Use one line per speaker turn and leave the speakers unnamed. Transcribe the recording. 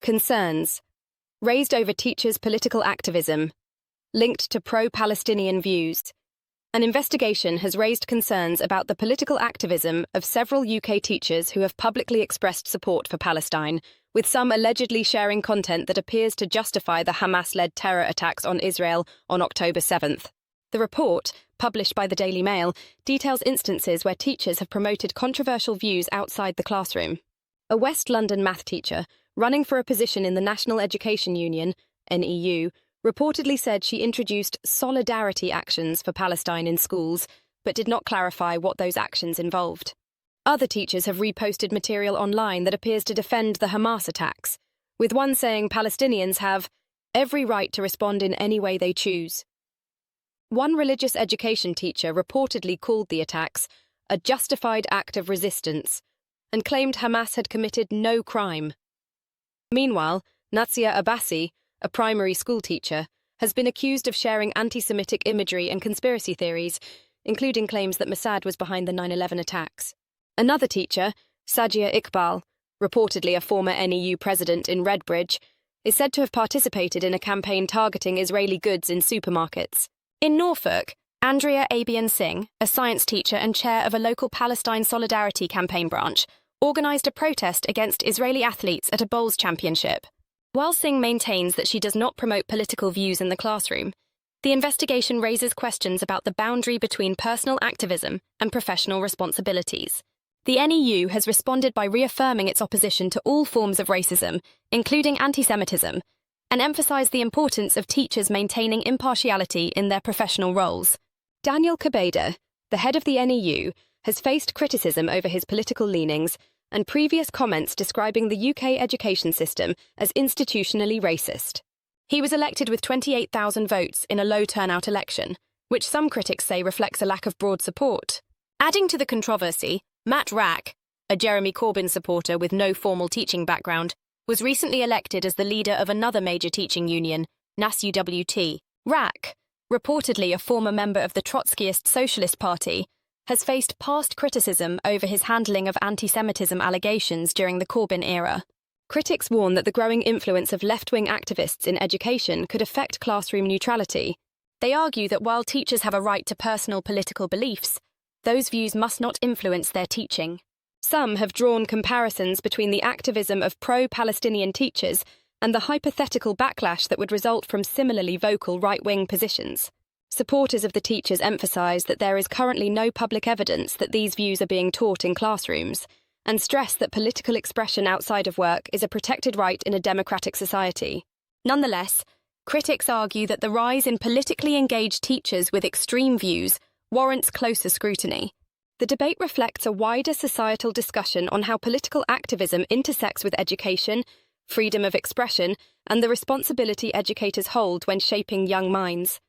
Concerns raised over teachers' political activism, linked to pro-Palestinian views. An investigation has raised concerns about the political activism of several UK teachers who have publicly expressed support for Palestine, with some allegedly sharing content that appears to justify the Hamas-led terror attacks on Israel on October 7th. The report, published by the Daily Mail, details instances where teachers have promoted controversial views outside the classroom. A West London math teacher, running for a position in the National Education Union, NEU, reportedly said she introduced solidarity actions for Palestine in schools, but did not clarify what those actions involved. Other teachers have reposted material online that appears to defend the Hamas attacks, with one saying Palestinians have every right to respond in any way they choose. One religious education teacher reportedly called the attacks a justified act of resistance and claimed Hamas had committed no crime. Meanwhile, Nazia Abbasi, a primary school teacher, has been accused of sharing anti-Semitic imagery and conspiracy theories, including claims that Mossad was behind the 9/11 attacks. Another teacher, Sajia Iqbal, reportedly a former NEU president in Redbridge, is said to have participated in a campaign targeting Israeli goods in supermarkets. In Norfolk, Andrea Abian Singh, a science teacher and chair of a local Palestine Solidarity campaign branch, organised a protest against Israeli athletes at a bowls championship. While Singh maintains that she does not promote political views in the classroom, the investigation raises questions about the boundary between personal activism and professional responsibilities. The NEU has responded by reaffirming its opposition to all forms of racism, including antisemitism, and emphasised the importance of teachers maintaining impartiality in their professional roles. Daniel Kabeda, the head of the NEU, has faced criticism over his political leanings and previous comments describing the UK education system as institutionally racist. He was elected with 28,000 votes in a low-turnout election, which some critics say reflects a lack of broad support. Adding to the controversy, Matt Rack, a Jeremy Corbyn supporter with no formal teaching background, was recently elected as the leader of another major teaching union, NASUWT. Rack, reportedly a former member of the Trotskyist Socialist Party, has faced past criticism over his handling of anti-Semitism allegations during the Corbyn era. Critics warn that the growing influence of left-wing activists in education could affect classroom neutrality. They argue that while teachers have a right to personal political beliefs, those views must not influence their teaching. Some have drawn comparisons between the activism of pro-Palestinian teachers and the hypothetical backlash that would result from similarly vocal right-wing positions. Supporters of the teachers emphasise that there is currently no public evidence that these views are being taught in classrooms, and stress that political expression outside of work is a protected right in a democratic society. Nonetheless, critics argue that the rise in politically engaged teachers with extreme views warrants closer scrutiny. The debate reflects a wider societal discussion on how political activism intersects with education, freedom of expression, and the responsibility educators hold when shaping young minds.